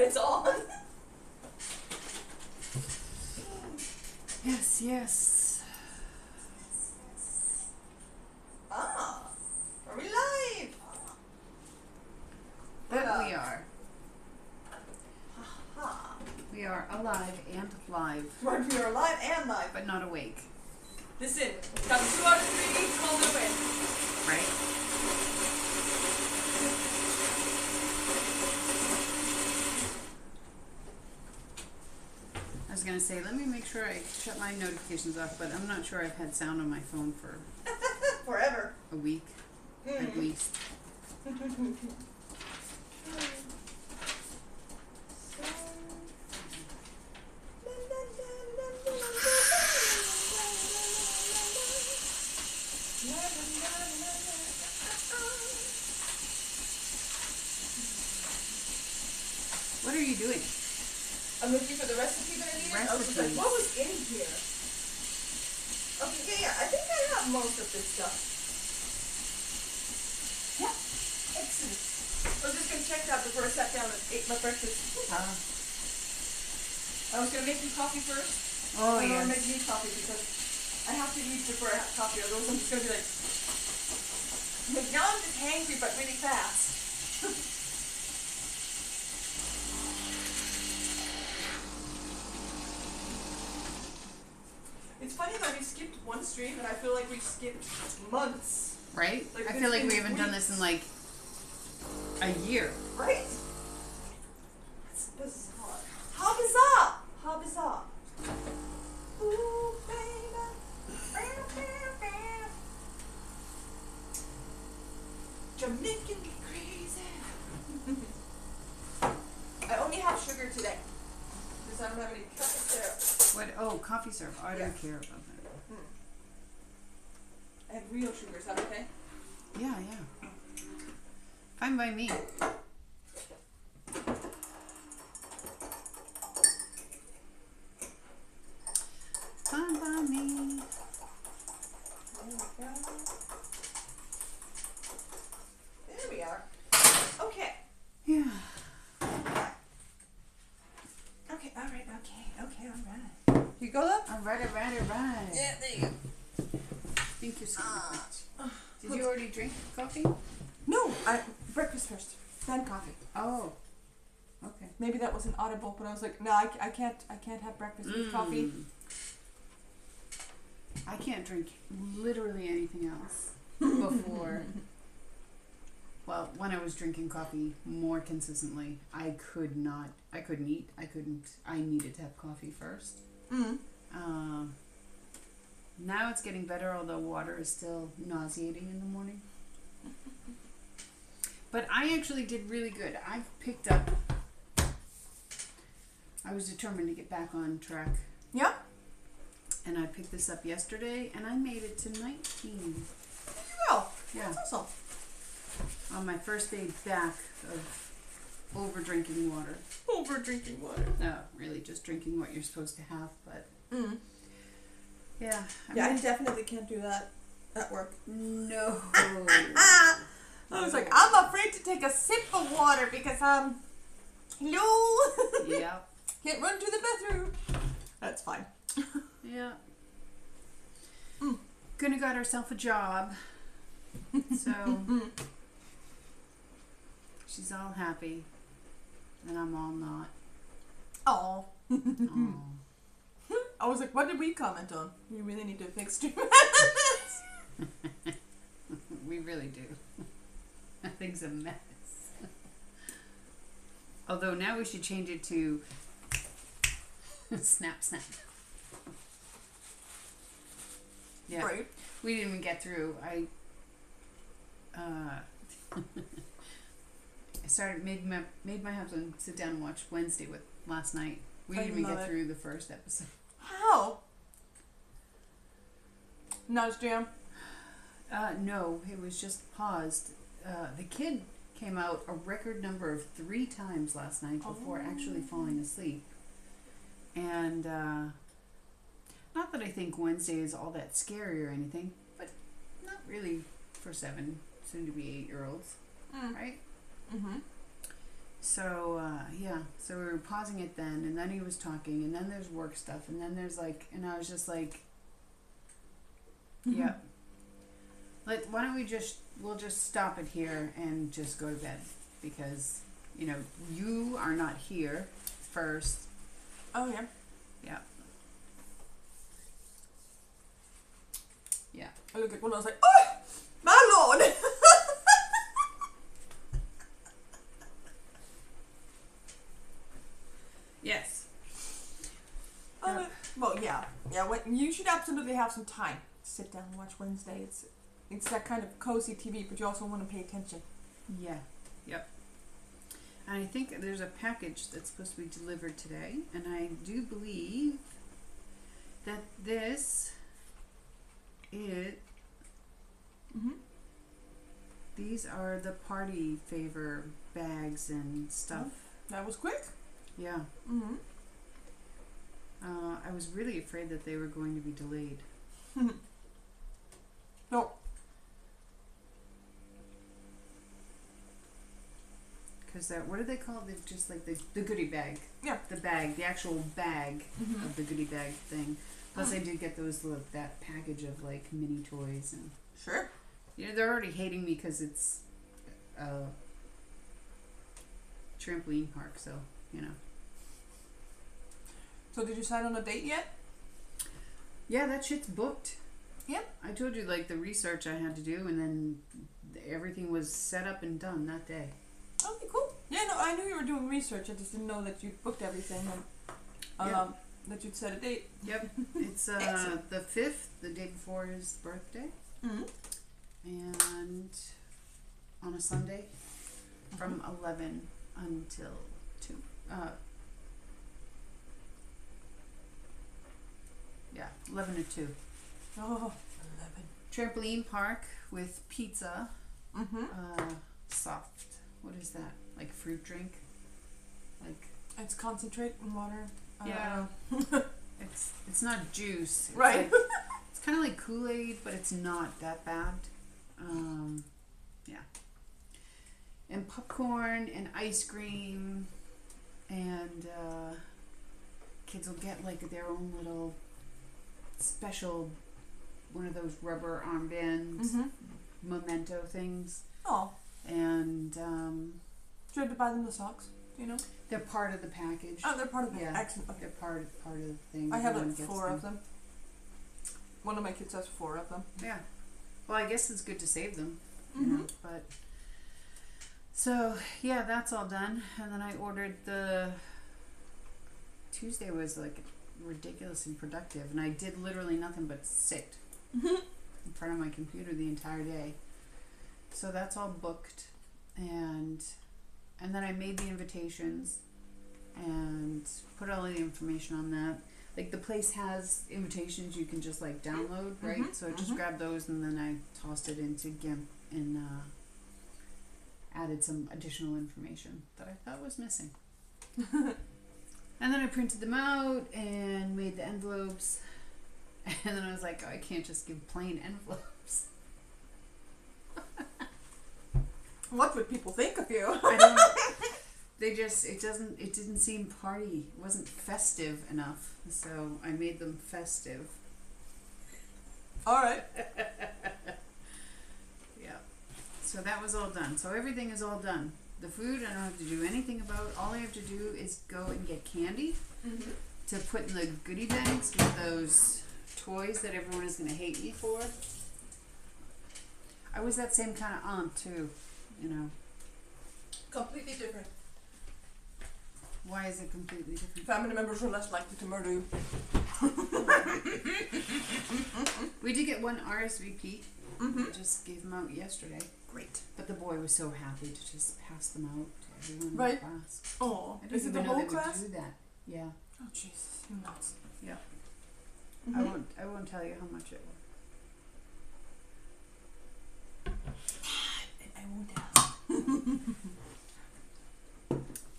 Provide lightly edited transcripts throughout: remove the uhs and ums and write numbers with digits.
it's on. Yes, yes. Ah, are we live? That we are. Ha. We are alive and live, Right, we are live and live. but not awake. Listen, got 2 out of 3, call it a win. Right? I was gonna say, let me make sure I shut my notifications off, but I'm not sure I've had sound on my phone for Forever. a week, at least. What are you doing? I'm looking for the recipe that I needed. I was just like, Recipes. what was in here? Okay, yeah, I think I have most of this stuff. Yeah, excellent. I was just going to check that before I sat down and ate my breakfast. I was going to make you coffee first. Oh, I'm going to yes. make me coffee because I have to eat before I have coffee. Otherwise I'm just going to be like now I'm just hangry but really fast. It's funny that we skipped one stream and I feel like we skipped months. Right? Like, I feel like it's we been haven't done this in like a year. Right? That's bizarre. How bizarre! How bizarre. Ooh, baby. You're making me crazy. I only have sugar today. Because I don't have any coffee syrup. What? Oh, coffee syrup. I Yeah. don't care about that. I have real sugar. Is that okay? Yeah, yeah. Fine by me. Fine by me. There we go. There we are. Okay. Yeah. Okay, alright, okay, alright. You go up? All right. Yeah, there you go. Thank you so much. Did you already drink coffee? No, breakfast first, then coffee. Oh. Okay. Maybe that wasn't audible, but I was like, no, I can't have breakfast with coffee. I can't drink literally anything else before. Well, when I was drinking coffee more consistently, I couldn't eat. I needed to have coffee first. Now it's getting better, although water is still nauseating in the morning. But I actually did really good. I picked up, I was determined to get back on track. Yeah? And I picked this up yesterday, and I made it to 19. There you go. Yeah. That's awesome. On my first day back of over drinking water. Over drinking water. No, really just drinking what you're supposed to have, but yeah. Yeah, I definitely can't do that at work. No. I was like, I'm afraid to take a sip of water because hello. Yeah. Can't run to the bathroom. That's fine. Yeah. Gonna got herself a job. So she's all happy. And I'm all not. Oh. Oh. I was like, what did we comment on? We really need to fix stream. We really do. Thing's a mess. Although now we should change it to snap. Yeah. Right. We didn't even get through. I made my husband sit down and watch Wednesday with last night. We didn't even get through the first episode. How? Not as jam? No, it was just paused. The kid came out a record number of 3 times last night before actually falling asleep. And not that I think Wednesday is all that scary or anything, but not really for 7, soon to be 8-year-olds, right? Mm-hmm. So yeah, so we were pausing it then, and then he was talking, and then there's work stuff, and then there's like, and I was just like, yeah. Why don't we'll just stop it here and just go to bed, because, you know, you are not here first. Oh yeah. Yeah. Yeah. I looked at one and I was like, oh, my lord. Yes. Well, yeah. You should absolutely have some time to sit down and watch Wednesday. It's that kind of cozy TV, but you also want to pay attention. Yeah. Yep. And I think there's a package that's supposed to be delivered today, and I do believe that this is. These are the party favor bags and stuff. That was quick. Yeah. I was really afraid that they were going to be delayed. No. Because what do they call it? They're just like the goodie bag. Yeah. The bag, the actual bag of the goodie bag thing. Plus, I did get that package of like mini toys and. Sure. You know, they're already hating me because it's a trampoline park, so you know. So did you decide on a date yet? Yeah, that shit's booked. Yep. I told you like the research I had to do, and then everything was set up and done that day. Okay, cool. Yeah, no, I knew you were doing research. I just didn't know that you'd booked everything and that you'd set a date. Yep. It's the 5th, the day before his birthday. And on a Sunday from 11 until 2. Yeah, 11 to 2. Oh, 11. Trampoline park with pizza. Soft. What is that? Like fruit drink? Like it's concentrate and water. Yeah. It's not juice. It's right. Like, it's kind of like Kool-Aid, but it's not that bad. Yeah. And popcorn and ice cream, and kids will get like their own little special one of those rubber armbands, memento things. Oh. And do you have to buy them the socks? Do you know? They're part of the package. Oh, they're part of it. Yeah. Excellent. Okay. They're part of the thing. I have like Everyone gets 4 of them. One of my kids has 4 of them. Yeah. Well, I guess it's good to save them, you know, but so yeah, that's all done. And then I ordered Tuesday was like ridiculously productive, and I did literally nothing but sit in front of my computer the entire day. So that's all booked, and then I made the invitations and put all the information on that. Like the place has invitations you can just like download, right? So I just grabbed those, and then I tossed it into GIMP and added some additional information that I thought was missing. And then I printed them out and made the envelopes. And then I was like, oh, I can't just give plain envelopes. What would people think of you? I don't know. It didn't seem party. It wasn't festive enough. So I made them festive. Alright. Yeah. So that was all done. So everything is all done. The food I don't have to do anything about. All I have to do is go and get candy to put in the goodie bags with those toys that everyone is going to hate me for. I was that same kind of aunt too, you know. Completely different. Why is it completely different? Family members are less likely to murder you. We did get one RSVP. I just gave them out yesterday. Great. But the boy was so happy to just pass them out to everyone in Right. the class. Oh, I didn't is it even the know whole they class? would do that. Yeah. Oh Jesus, you nuts. Yeah. Mm-hmm. I won't tell you how much it was. I won't ask.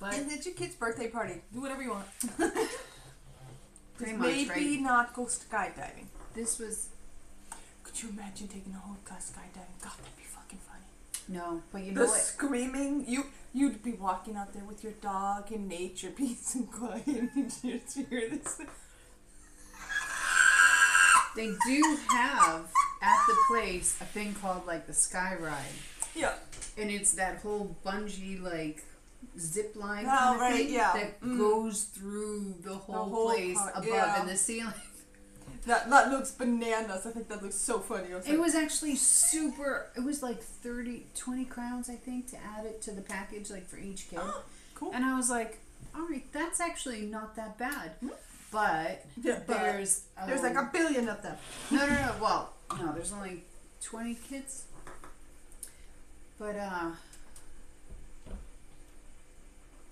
But And it's your kid's birthday party. Do whatever you want. pretty Just much, maybe right? not go skydiving. This was Could you imagine taking a whole class skydiving? God, that'd be fucking funny. No, but you know The what? screaming, you'd be walking out there with your dog in nature, peace and quiet, and you'd hear this. They do have at the place a thing called like the Sky Ride. Yeah. And it's that whole bungee like zip line Oh, kind of right, thing yeah. that goes through the whole, place part, above yeah. in the ceiling. That looks bananas. I think that looks so funny. It was actually super. It was like 20 crowns, I think, to add it to the package, like for each kid. Oh, cool. And I was like, all right, that's actually not that bad. Hmm. But Yeah, but there's like a billion of them. no. Well, no, there's only 20 kids. But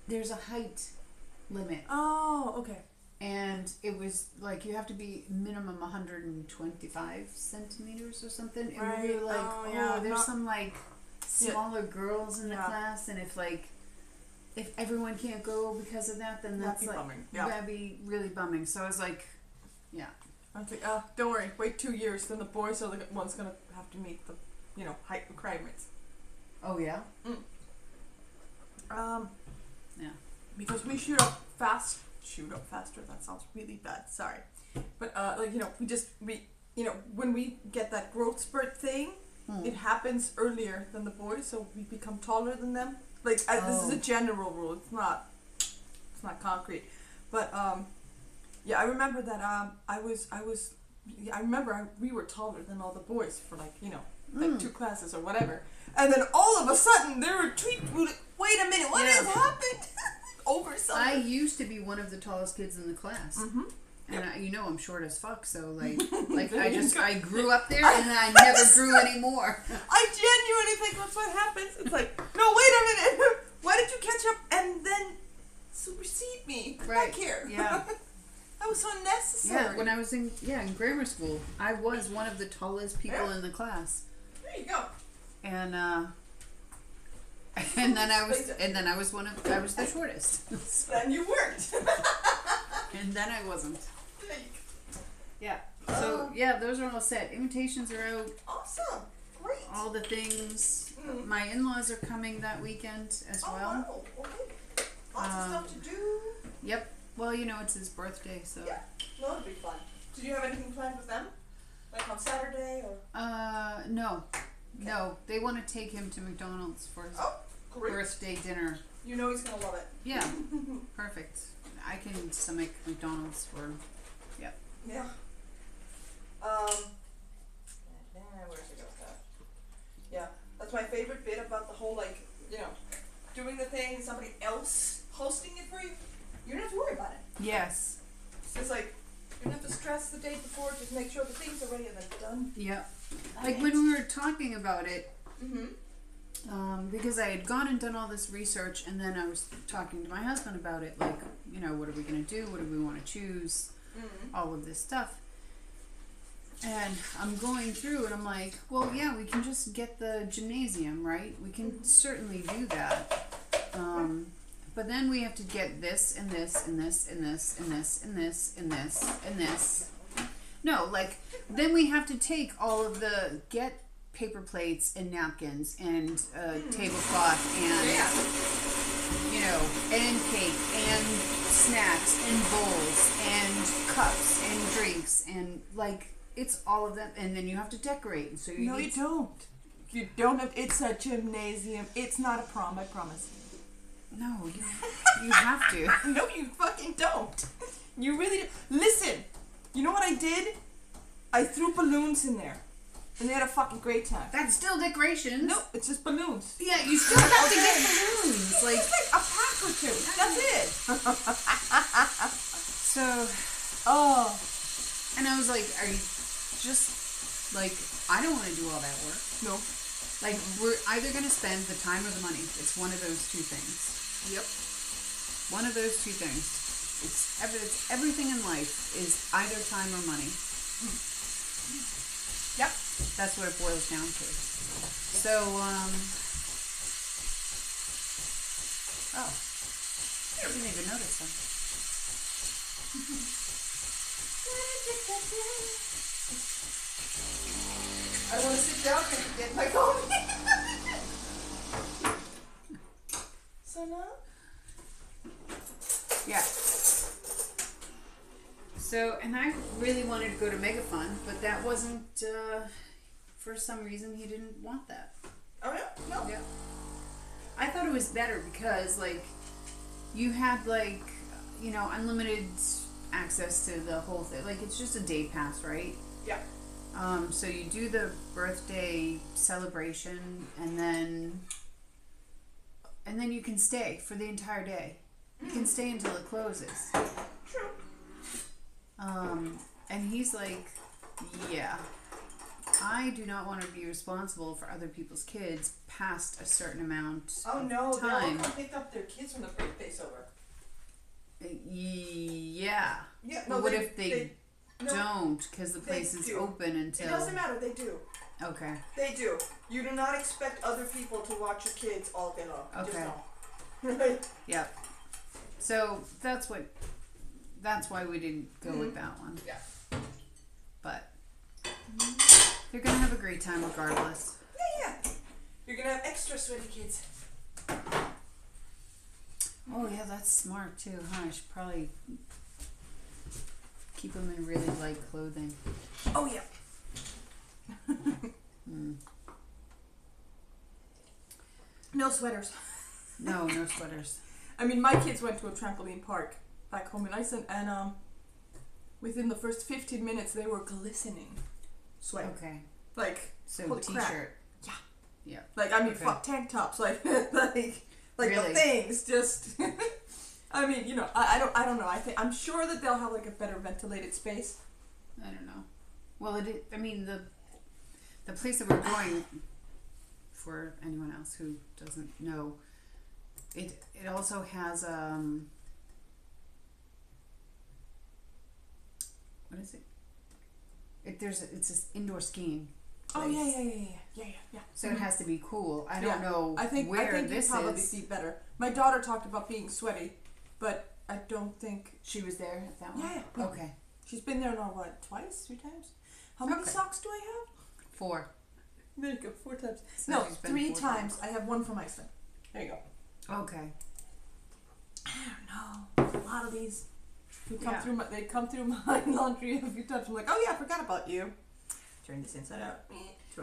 there's a height limit. Oh, okay. And it was like you have to be minimum 125 centimeters or something. And Right. we were like, Oh, yeah, there's not- some like smaller girls in the Yeah. class, and if everyone can't go because of that, then that's That'd be like bumming. Yeah. that'd be really bumming. So I was like, I was like, don't worry, wait 2 years, then the boys are the ones gonna have to meet the, height requirements. oh yeah, Yeah. Because we shoot up faster. That sounds really bad. Sorry, but when we get that growth spurt thing, it happens earlier than the boys, so we become taller than them. Like this is a general rule. It's not concrete, but yeah, I remember that we were taller than all the boys for like 2 classes or whatever, and then all of a sudden they were wait a minute, what has happened? Over something. I used to be one of the tallest kids in the class. Mm-hmm. And I'm short as fuck, so like I grew up there and I never grew anymore. I genuinely think that's what happens. It's like, no, wait a minute. Why did you catch up and then supersede me? Right. Back here. Yeah. That was so unnecessary. Yeah, when I was in grammar school, I was one of the tallest people in the class. There you go. And then I was the shortest. Then you worked. And then I wasn't. There you go. Yeah. So yeah, those are all set. Invitations are out. Awesome. Great. All the things. My in-laws are coming that weekend as well. Oh, wow. Okay. Lots of stuff to do. Yep. Well, it's his birthday, so. Yeah. No, it'll be fun. Did you have anything planned with them? Like on Saturday or? No. No. They want to take him to McDonald's for his great. birthday dinner. You know he's gonna love it. Yeah. Perfect. I can stomach McDonald's for. Yep. Yeah. Where's it go? Yeah, that's my favorite bit about the whole doing the thing and somebody else hosting it for you. You don't have to worry about it. Yes. It's just like you don't have to stress the day before. Just make sure the things are ready and then done. Yep. Like when we were talking about it. Mm-hmm. Because I had gone and done all this research, and then I was talking to my husband about it, like, what are we going to do? What do we want to choose? All of this stuff. And I'm going through, and I'm like, well, yeah, we can just get the gymnasium, right? We can certainly do that. But then we have to get this, and this, and this, and this, and this, and this, and this, and this. No, then we have to take all of get paper plates and napkins and tablecloth and and cake and snacks and bowls and cups and drinks and it's all of them, and then you have to decorate, and so you don't. You don't have. It's a gymnasium. It's not a prom. I promise. No, you have to. No, you fucking don't. You really do. Listen. You know what I did? I threw balloons in there. And they had a fucking great time. That's still decorations. No, it's just balloons. Yeah, you still have to get balloons. It's like a pack or two. That's it. So, and I was like, are you just, I don't want to do all that work. No. We're either going to spend the time or the money. It's one of those two things. Yep. One of those two things. It's everything in life is either time or money. Yep. That's what it boils down to. So, I didn't even notice that. I want to sit down and get my coffee. Sana? Yeah. So, and I really wanted to go to MegaFun, but that wasn't, for some reason, he didn't want that. Oh, yeah? No. Yeah. I thought it was better because, like, you had, like, you know, unlimited access to the whole thing. Like, it's just a day pass, right? Yeah. So you do the birthday celebration, and then you can stay for the entire day. You can stay until it closes. True. And he's like, yeah, I do not want to be responsible for other people's kids past a certain amount Oh, of no. They all time. come pick up their kids when the birthday's over. Yeah. Yeah. But No, what if they no, don't? Because the place is do. open until. It doesn't matter. They do. Okay. They do. You do not expect other people to watch your kids all day long. Okay. Just don't. Right? Yep. So that's why we didn't go with that one. Yeah. But they're gonna have a great time regardless. Yeah. You're gonna have extra sweaty kids. Oh yeah, that's smart too, huh? I should probably keep them in really light clothing. Oh yeah. No sweaters. No sweaters. I mean, my kids went to a trampoline park back home in Iceland, and within the first 15 minutes, they were glistening, sweating. Okay. Like, So holy crap. t-shirt. Yeah. Yeah. Like, I mean, Okay. fuck tank tops, like Really? the things just. I mean, you know, I don't know. I'm sure that they'll have like a better ventilated space. I don't know. Well, I mean, the place that we're going, for anyone else who doesn't know, it also has what is it? It's this indoor skiing. Oh place. yeah. So it has to be cool. I don't Yeah. know I think this you'd probably is. be better. My daughter talked about being sweaty, but I don't think. She was there at that one? Yeah. Okay. She's been there now, what, twice? 3 times? How many Okay. socks do I have? 4. There you go, 4 times. So No, she's been 3 4 times. I have one from Iceland. There you go. Okay. I don't know. There's a lot of these who come Yeah. through they come through my laundry a few times. I'm like, oh yeah, I forgot about you. Turn this inside out.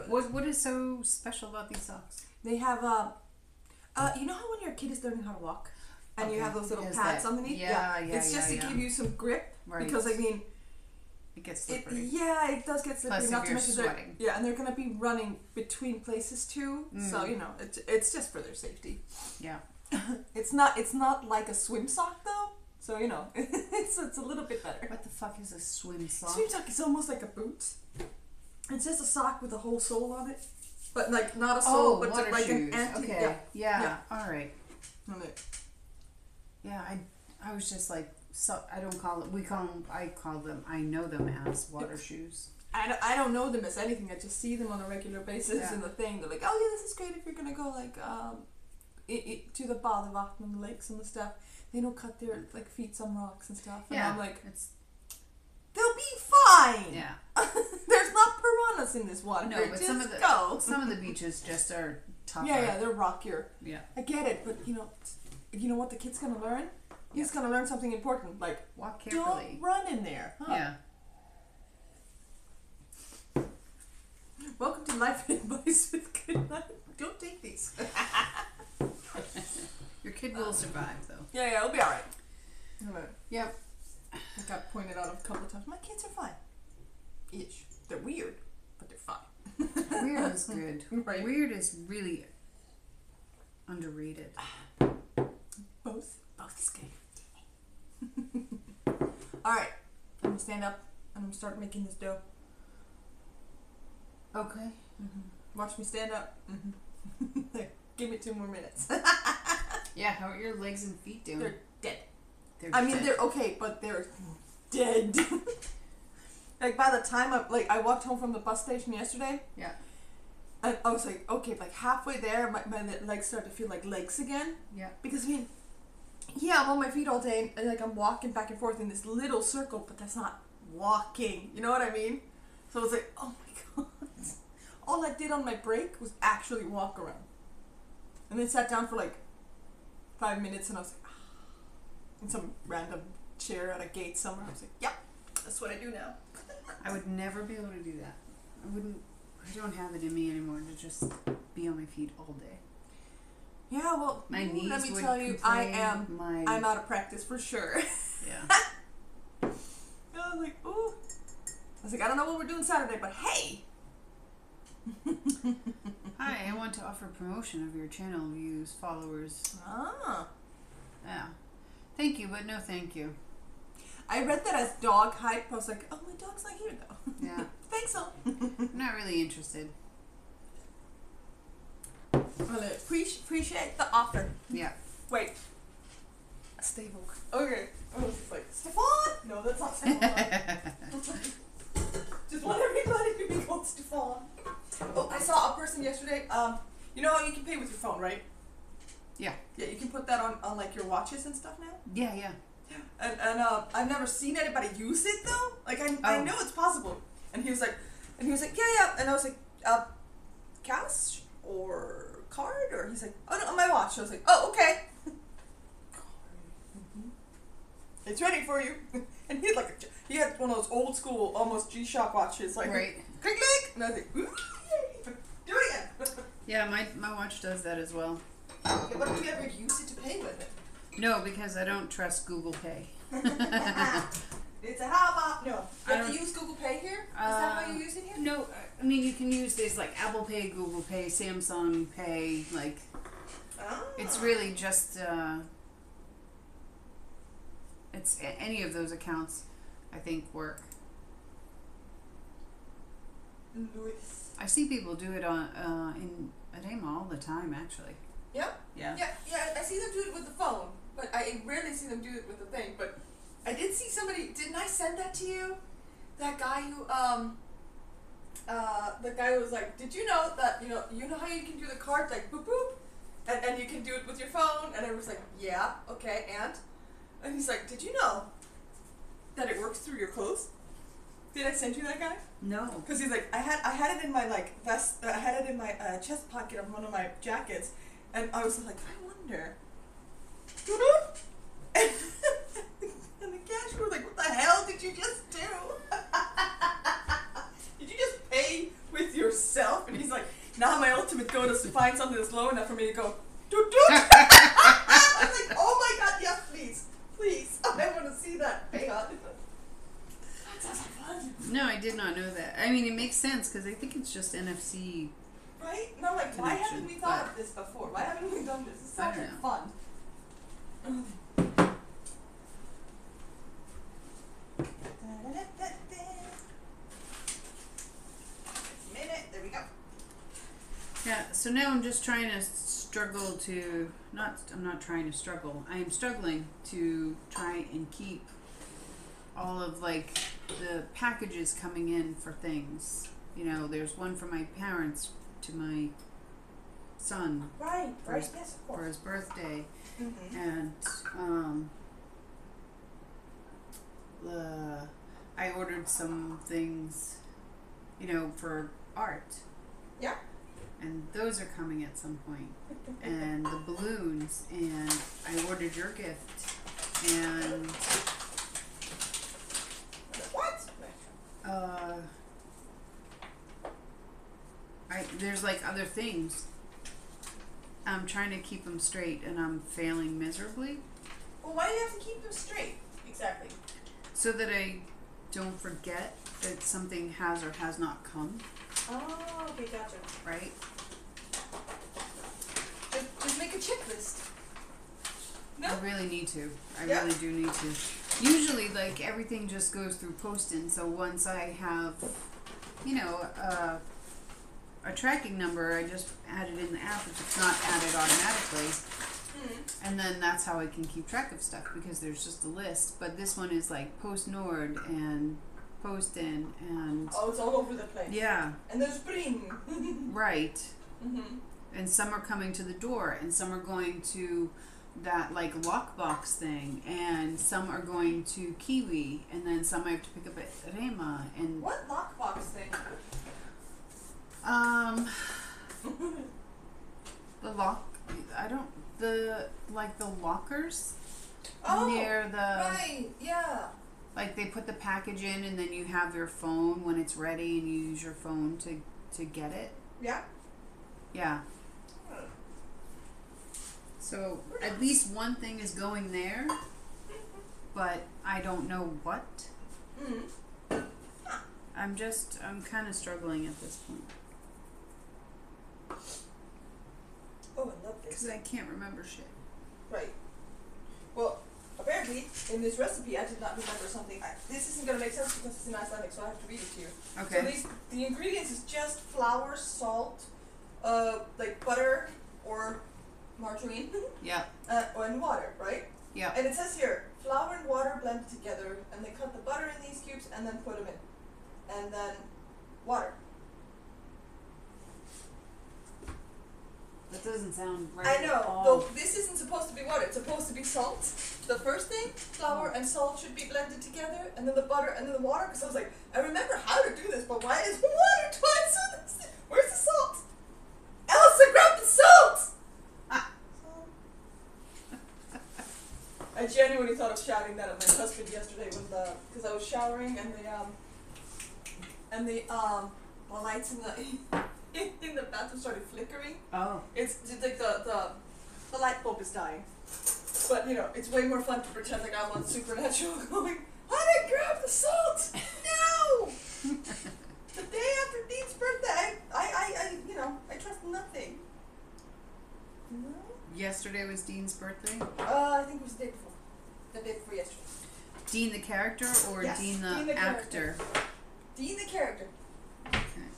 What is so special about these socks? They have you know how when your kid is learning how to walk and you Okay. have those little Has pads that- underneath? yeah, It's just to yeah. give you some grip. Right. Because I mean It gets it slippery. it does get slippery. Plus, Not if to you're mention sweating. yeah, and they're gonna be running between places too. So, you know, it's just for their safety. Yeah. It's not like a swim sock though. So, you know, it's a little bit better. What the fuck is a swim sock? Swim sock is almost like a boot. It's just a sock with a whole sole on it. But like not a sole, but water like shoes. an anti Okay. Yeah. Yeah. All right. On it. Yeah. I was just like, so I don't call it. I call them. I know them as water shoes. I don't know them as anything. I just see them on a regular basis Yeah. in the thing. They're like, oh yeah, this is great if you're gonna go like to the Badevatn and the lakes and the stuff. They don't cut their like feet on rocks and stuff. And Yeah. I'm like, It's they'll be fine. yeah. There's not piranhas in this water. No, but just some of the go. some of the beaches just are tougher. Yeah, they're rockier. Yeah. I get it, but you know what the kid's gonna learn? He's gonna learn something important, like Walk carefully. don't run in there. Huh? Yeah. Welcome to Life Advice with Good Night. Don't take these. Your kid will survive though. Yeah, it'll be alright. Yep. I got pointed out a couple of times. My kids are fine. Ish. They're weird, but they're fine. Weird is good. Right. Weird is really underrated. Both is good. Alright. I'm gonna stand up and I'm gonna start making this dough. Okay. Watch me stand up. Give me 2 more minutes. Yeah. How are your legs and feet doing? They're dead. They're I mean, dead. they're okay, but they're dead. Like by the time I walked home from the bus station yesterday, Yeah. and I was like, okay, like halfway there, my legs start to feel like legs again. Yeah. Because I mean, yeah, I'm on my feet all day, and like I'm walking back and forth in this little circle, but that's not walking. You know what I mean? So I was like, oh my god. All I did on my break was actually walk around, and then sat down for like 5 minutes, and I was like, in some random chair at a gate somewhere. I was like, yeah, that's what I do now. I would never be able to do that. I don't have it in me anymore to just be on my feet all day. Yeah, well, My knees let me would tell you, complain, I'm out of practice for sure. Yeah. I was like, ooh. I was like, I don't know what we're doing Saturday, but hey. Hi, I want to offer promotion of your channel views, followers. Ah. Yeah. Thank you, but no thank you. I read that as dog hype. I was like, oh, my dog's not here though. Yeah. Thanks, so. I'm not really interested. Well, I appreciate the offer. Yeah. Wait. Stay woke. Okay. I was just like, Stefan? No, that's not Stefan. Just want everybody to be called Stefan. Oh, I saw a person yesterday. You know how you can pay with your phone, right? Yeah. Yeah, you can put that on like your watches and stuff now. Yeah, yeah. And I've never seen anybody use it though. Like I know it's possible. And he was like, yeah. And I was like, cash or card? Or he's like, oh no, on my watch. I was like, oh okay. It's ready for you. And he had one of those old school, almost G-Shock watches, like Right. click click. And I was like, ooh, do it again. Yeah, my watch does that as well. Yeah, but if you ever use it to pay with it? No, because I don't trust Google Pay. It's a how about no? You I have to don't- use Google Pay here. Is that how you use it here? No, I mean you can use this like Apple Pay, Google Pay, Samsung Pay. Like it's really just it's any of those accounts I think work. Louis. I see people do it on in Adema all the time actually. Yeah. Yeah. Yeah. I see them do it with the phone, but I rarely see them do it with the thing. But I did see somebody. Didn't I send that to you? That guy who the guy who was like, did you know that you know how you can do the card like boop boop, and you can do it with your phone? And I was like, yeah, okay, and he's like, did you know that it works through your clothes? Did I send you that guy? No. Because he's like, I had it in my like vest. I had it in my chest pocket of one of my jackets, and I was like, I wonder. And the cashier was like, what the hell did you just do? Did you just pay with yourself? And he's like, now my ultimate goal is to find something that's low enough for me to go, doot doot. I was like, oh my god, yes, please. Please. I want to see that. Hang on. That sounds like fun. No, I did not know that. I mean, it makes sense because I think it's just NFC. Right? And I'm like, why Connection, haven't we thought but- of this before? Why haven't we done this? This I sounds don't like know. fun. Minute. There we go. Yeah, so now I'm just trying to struggle to I'm not trying to struggle. I am struggling to try and keep all of like the packages coming in for things. You know, there's one from my parents to my son Right. For his- Yes, of for course. his birthday, Mm-hmm. and I ordered some things, you know, for art. Yeah. And those are coming at some point. And the balloons, and I ordered your gift, and What? there's like other things. I'm trying to keep them straight, and I'm failing miserably, Well, why do you have to keep them straight? Exactly. so that I don't forget that something has or has not come, Oh, okay, gotcha. right? Just make a checklist. No? I really need to. I Yeah. really do need to. Usually, like, everything just goes through posting, so once I have, you know, a tracking number, I just add it in the app if it's not added automatically. Mm-hmm. And then that's how I can keep track of stuff, because there's just a list. But this one is like Post Nord and Post In and Oh, it's all over the place. yeah, And there's bling. right. Mm-hmm. And some are coming to the door, and some are going to that like lockbox thing, and some are going to Kiwi, and then some I have to pick up at Rema, and What lockbox thing? the lock. I don't. the lockers Oh, near the right, yeah. like they put the package in and then you have your phone when it's ready and you use your phone to get it. Yeah. Yeah. So at least one thing is going there, but I don't know what. Mm-hmm. I'm kind of struggling at this point Oh, I love this. because I can't remember shit. Right. Well, apparently, in this recipe, I did not remember something. This isn't going to make sense because it's in Icelandic, so I have to read it to you. Okay. So the ingredients is just flour, salt, like butter or margarine, Yeah. and water, right? Yeah. And it says here, flour and water blended together, and they cut the butter in these cubes and then put them in. And then water. That doesn't sound right. I at know, all. though this isn't supposed to be water, it's supposed to be salt. The first thing, flour and salt should be blended together, and then the butter and then the water, because I was like, I remember how to do this, but why is the water twice on this? Where's the salt? Elsa, grab the salt! I genuinely thought of shouting that at my husband yesterday because I was showering and the lights in the bathroom started flickering. Oh. It's like the light bulb is dying. But it's way more fun to pretend like I'm on Supernatural going, honey, grab the salt! No! The day after Dean's birthday, I trust nothing. No? Yesterday was Dean's birthday. I think it was the day before. The day before yesterday. Dean the character or Yes, Dean Dean the the actor? Dean the character. Okay.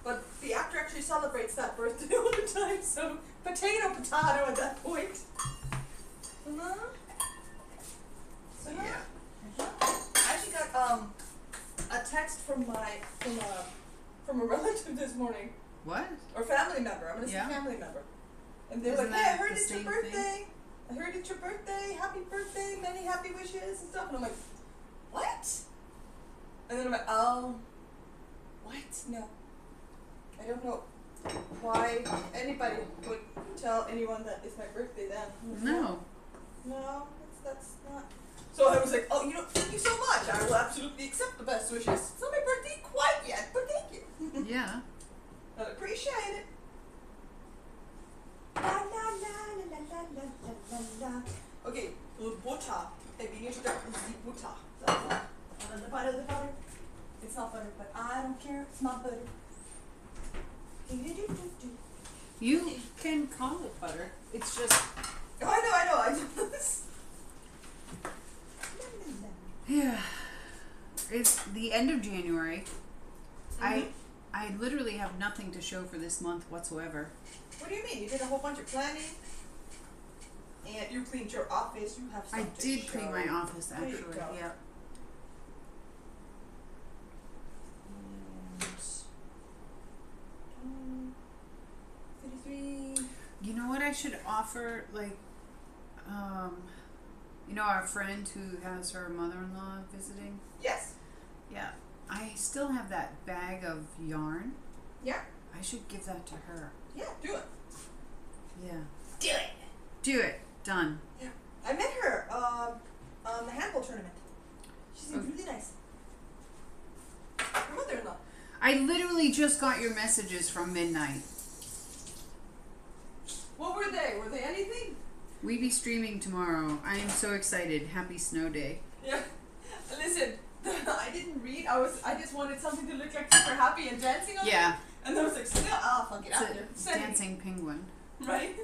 But the actor actually celebrates that birthday all the time, so potato at that point. Uh-huh. So Yeah. I actually got a text from a relative this morning. What? Or family member. I'm gonna say Yeah. family member. And they're Isn't like, hey, I that heard the it's your same birthday. thing? I heard it's your birthday. Happy birthday. Many happy wishes and stuff. And I'm like, what? And then I'm like, oh, what? No. I don't know why anybody would tell anyone that it's my birthday then. No. No, that's not. So I was like, oh, thank you so much. I will absolutely accept the best wishes. It's not my birthday quite yet, but thank you. Yeah. I appreciate it. La la la la la la la la la. Okay, butter. We need to get the butter. The butter. It's not butter, but I don't care. It's not butter. You can call it butter. It's just. Oh, I know. Yeah. It's the end of January. Mhm. I literally have nothing to show for this month whatsoever. What do you mean? You did a whole bunch of planning, and you cleaned your office. You have I stuff to did show. clean my office There you actually. go. Yeah. And 33. You know what I should offer? Like, our friend who has her mother-in-law visiting. Yes. Yeah. I still have that bag of yarn. Yeah. I should give that to her. Yeah. Do it. Yeah. Do it. Do it. Done. Yeah. I met her on the handball tournament. She seems really nice. Her mother-in-law. I literally just got your messages from midnight. What were they? Were they anything? We be streaming tomorrow. I am so excited. Happy snow day. Yeah. Listen, I didn't read. I just wanted something to look like super happy and dancing on it. Yeah. And I was like, fuck it It's out a there. Send me. dancing penguin. Right?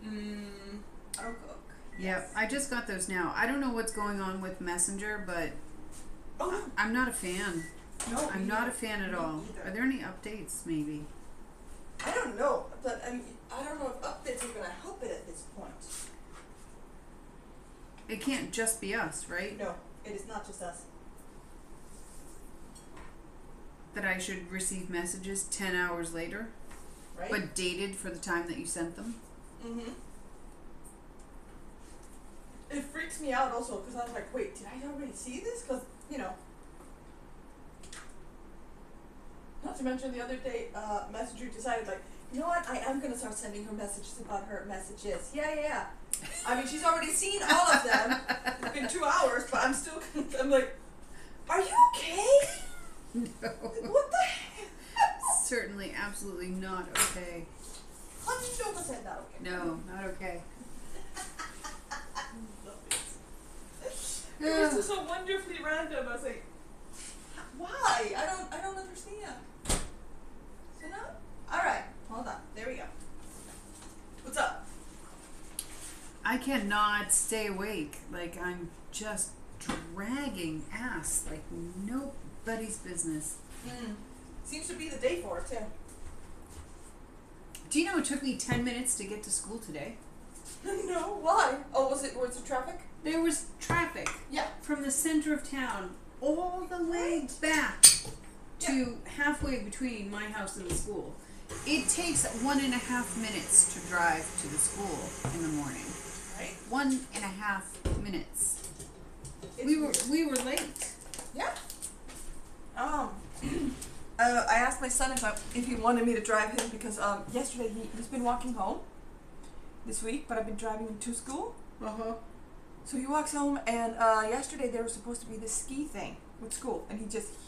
I don't cook. Yep. I just got those now. I don't know what's going on with Messenger, but Oh, I'm not a fan. no. I'm not a fan at Me all. either. Are there any updates maybe? I don't know, but I don't know if updates are gonna help it at this point. It can't just be us, right? No, it is not just us. That I should receive messages 10 hours later, Right? but dated for the time that you sent them. Mm-hmm. It freaks me out also because I was like, wait, did I already see this? Because, not to mention the other day, Messenger decided like, You know what? I am gonna start sending her messages about her messages. Yeah. I mean, she's already seen all of them. It's been 2 hours, but I'm like, are you okay? No. Like, what the heck? Certainly, absolutely not okay. 100% not okay. No, not okay. Love it. It was just so wonderfully random. I was like, why? I don't understand. So now, all right, hold on. There we go. What's up? I cannot stay awake. Like, I'm just dragging ass like nobody's business. Seems to be the day for it too. Do you know it took me 10 minutes to get to school today? No, why? Oh, was it traffic? There was traffic. Yeah. From the center of town all the way back to halfway between my house and the school. It takes 1.5 minutes to drive to the school in the morning. Right. 1.5 minutes. It's We were late. Yeah. I asked my son if he wanted me to drive him because yesterday he's been walking home this week, but I've been driving him to school. So he walks home, and yesterday there was supposed to be this ski thing with school, and he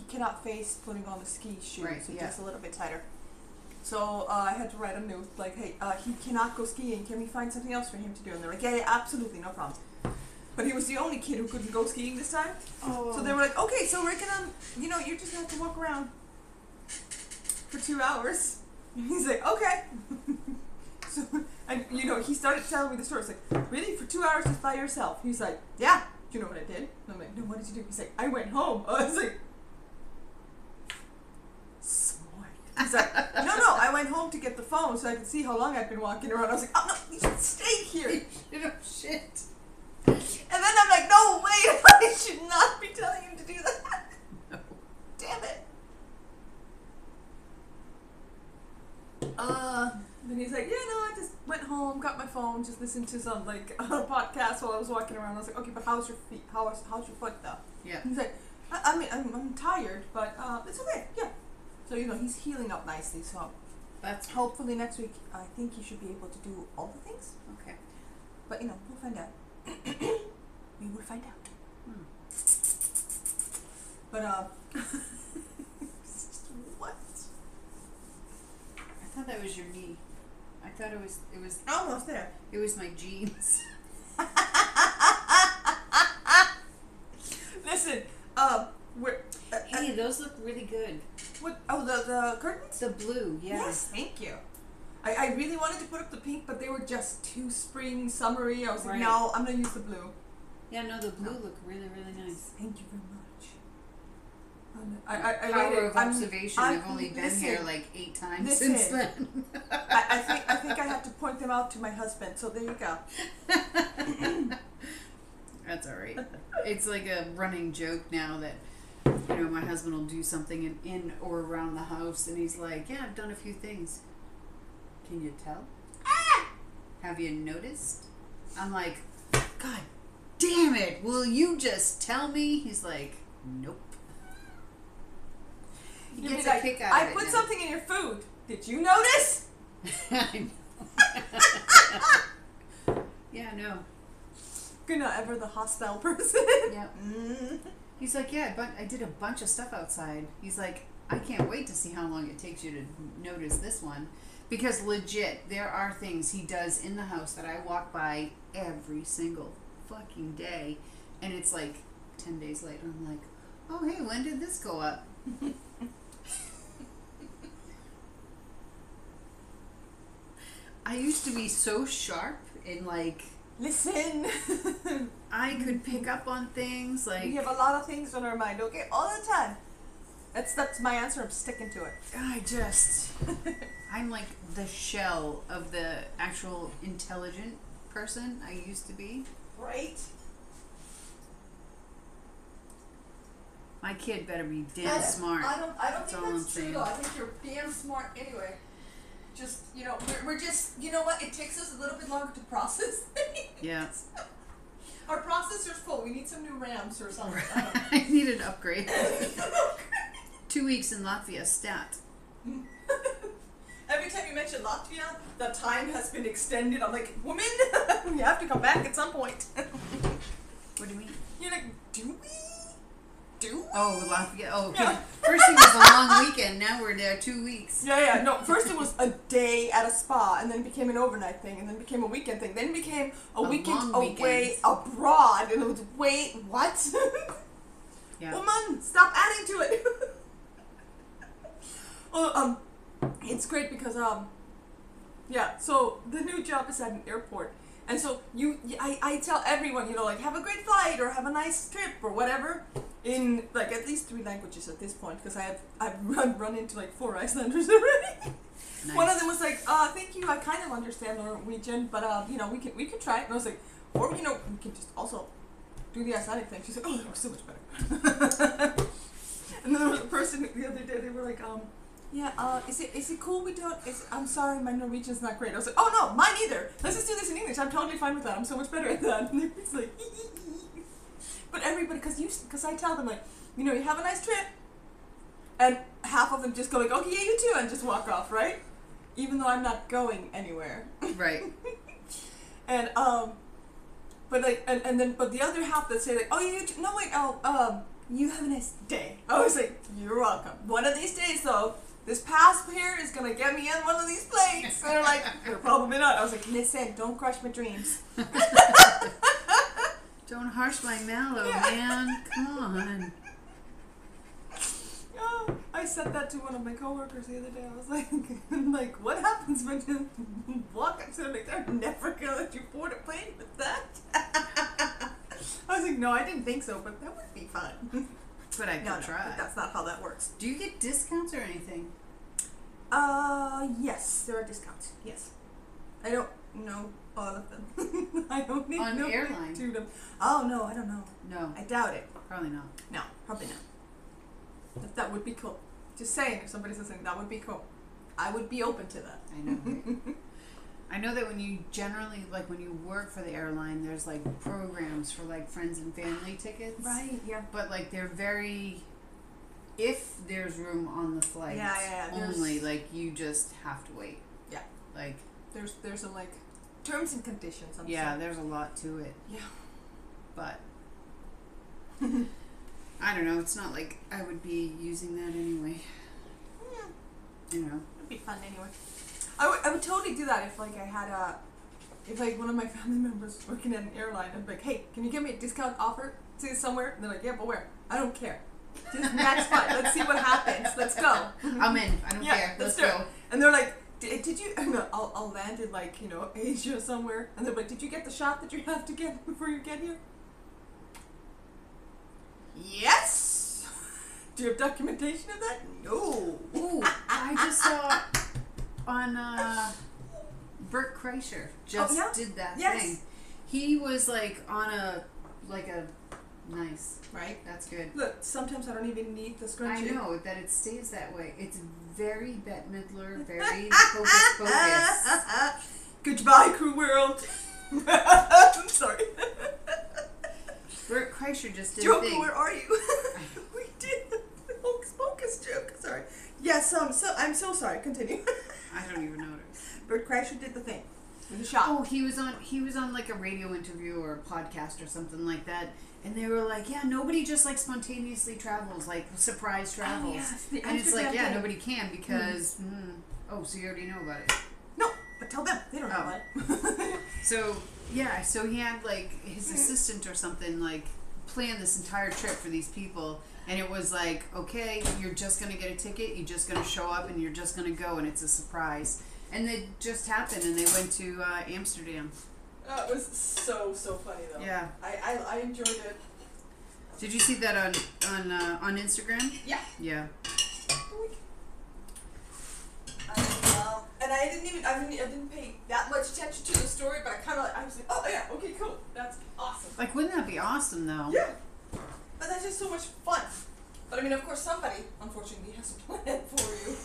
cannot face putting on the ski shoes, Right, so yeah. just a little bit tighter. So I had to write a note like, hey, he cannot go skiing. Can we find something else for him to do? And they're like, yeah, absolutely, no problem. But he was the only kid who couldn't go skiing this time. Oh. So they were like, okay, so we're gonna, you're just gonna have to walk around for 2 hours. And he's like, okay. So, and he started telling me the story. It's like, really, for 2 hours just by yourself? He's like, yeah. Do you know what I did? And I'm like, no, what did you do? He's like, I went home. I was like, smart. He's like, no, I went home to get the phone so I could see how long I'd been walking around. I was like, oh no, you should stay here. Shit. And then I'm like, no, wait, I should not be telling him to do that. No. Damn it. Then he's like, yeah, no, I just went home, got my phone, just listened to some podcast while I was walking around. I was like, okay, but how's your feet? How's your foot though? Yeah. He's like, I mean, I'm tired, but it's okay. Yeah. So he's healing up nicely. So That's hopefully next week, I think he should be able to do all the things. okay. But we'll find out. We will find out. But what? I thought that was your knee. I thought it was Almost there. it was my jeans. Listen, we're. Hey, those look really good. What? Oh, the curtains? The blue, yeah. Yes, thank you. I really wanted to put up the pink, but they were just too spring, summery. I was like, Right. no, I'm gonna use the blue. Yeah, no, the blue look really, really nice. Thank you very much. I Power waited. of observation. I've only been listen, here like 8 times listen. since then. I think I have to point them out to my husband. So there you go. That's all right. It's like a running joke now that my husband will do something in or around the house, and he's like, "Yeah, I've done a few things. Can you tell? Have you noticed?" I'm like, "God damn it! Will you just tell me?" He's like, "Nope." He You'd gets be a like, kick out I of it put now. something in your food. Did you notice? I know. Yeah, no. You're not ever the hostile person. Yeah. He's like, yeah, but I did a bunch of stuff outside. He's like, I can't wait to see how long it takes you to notice this one. Because legit, there are things he does in the house that I walk by every single fucking day. And it's like 10 days later, I'm like, oh, hey, when did this go up? I used to be so sharp in like, Listen. I could pick up on things like. We have a lot of things on our mind, okay? All the time. That's my answer. I'm sticking to it. I'm like the shell of the actual intelligent person I used to be. Right? My kid better be damn smart. I don't That's think all I'm that's true saying. though. I think you're damn smart anyway. Just, we're just, you know what? It takes us a little bit longer to process things. Yeah. Our processor's full. We need some new RAMs or something. I don't know. I need an upgrade. 2 weeks in Latvia, stat. Have every time you mention Latvia, the time has been extended. I'm like, woman, we have to come back at some point. What do you mean? You're like, do we? Oh, Latvia. Oh, okay. Yeah. First it was a long weekend. Now we're there 2 weeks. Yeah. No, first it was a day at a spa, and then it became an overnight thing, and then it became a weekend thing. Then it became a weekend long away weekend. abroad, and it was, wait, what? Yeah. Woman, stop adding to it. Well, it's great because, yeah, so the new job is at an airport. And so I tell everyone, like, have a great flight or have a nice trip or whatever in, like, at least 3 languages at this point, because I've run into, like, 4 Icelanders already. Nice. One of them was like, thank you, I kind of understand Norwegian, but, we can try it. And I was like, or, we can just also do the Icelandic thing. She's like, oh, that was so much better. And then there was a person the other day, they were like, yeah, is it cool we don't, I'm sorry, my Norwegian's not great. I was like, oh no, mine either. Let's just do this in English. I'm totally fine with that. I'm so much better at that. And it's like, but everybody, because I tell them, like, you have a nice trip. And half of them just go like, okay, yeah, you too, and just walk off, right? Even though I'm not going anywhere. Right. And, but like, but the other half that say like, oh, you too, no wait, you have a nice day. I was like, you're welcome. One of these days though, this pass here is gonna get me on one of these planes. And they're like, probably not. I was like, listen, don't crush my dreams. Don't harsh my mallow, Yeah. man. Come on. Oh, I said that to one of my coworkers the other day. I was like, what happens when you walk up to them like, they're never gonna let you board a plane with that? I was like, no, I didn't think so, but that would be fun. But I could No, try. but that's not how that works. Do you get discounts or anything? Yes, there are discounts. Yes. I don't know all of them. I don't need On to know airline? to them. Oh, no, I don't know. No, I doubt it. probably not. No, probably not. But that would be cool. Just saying, if somebody's listening, that would be cool. I would be open to that. I know. Right? I know that when you generally, like when you work for the airline, there's like programs for like friends and family tickets. Right, yeah. But like they're very, if there's room on the flight, Yeah. only like you just have to wait. Yeah. Like There's a like terms and conditions. I'm yeah, sorry. there's a lot to it. Yeah. But I don't know. It's not like I would be using that anyway. You know. It'd be fun anyway. I would totally do that if like I had if like one of my family members was working at an airline. I'd be like, hey, can you give me a discount offer to somewhere? And they're like, yeah, but where? I don't care. Just that's fine. Let's see what happens. Let's go. I'm in. I don't care. Let's do it. go. And they're like, did you? I'll land in like Asia somewhere, and they're like, did you get the shot that you have to get before you get here? Yes. Do you have documentation of that? No. Ooh, I just saw on Bert Kreischer just did that thing. He was like on a nice. Right. That's good. Look, sometimes I don't even need the scrunchie. I know that it stays that way. It's very Bette Midler, very focus focus. Goodbye, Crew World. I'm sorry. Bert Kreischer just did a Joker, thing. where are you? We did the Hocus Pocus joke. Sorry. Yes, I'm so sorry. Continue. I don't even notice. Bert Kreischer did the thing with the shot. Oh, he was on like a radio interview or a podcast or something like that, and they were like, yeah, nobody just like spontaneously travels, like surprise travels. Oh, yes, the and it's like, Amsterdam yeah, thing. nobody can because oh, so you already know about it. No, but tell them. They don't know about it. So yeah, so he had like his assistant or something like plan this entire trip for these people, and it was like, okay, you're just gonna get a ticket, you're just gonna show up, and you're just gonna go, and it's a surprise. And it just happened, and they went to Amsterdam. It was so funny though. Yeah. I enjoyed it. Did you see that on Instagram? Yeah. Yeah. And I didn't pay that much attention to the story, but I was like, oh yeah, okay, cool, that's awesome. Like, wouldn't that be awesome though? Yeah. But that's just so much fun. But I mean, of course, somebody unfortunately has a plan for you.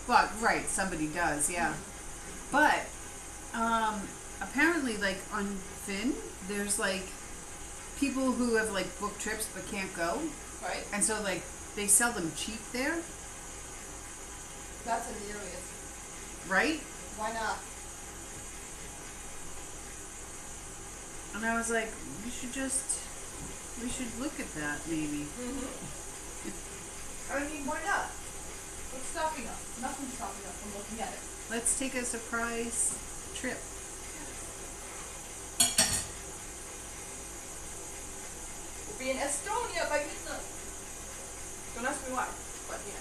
But right, somebody does, yeah. But apparently, like on Finn, there's like people who have like booked trips but can't go, Right. and so like they sell them cheap there. That's hilarious. Right? Why not? And I was like, we should look at that maybe. I mean, why not? What's stopping us? Nothing's stopping us from looking at it. Let's take a surprise trip. We'll be in Estonia by midnight. Don't ask me why, but yeah.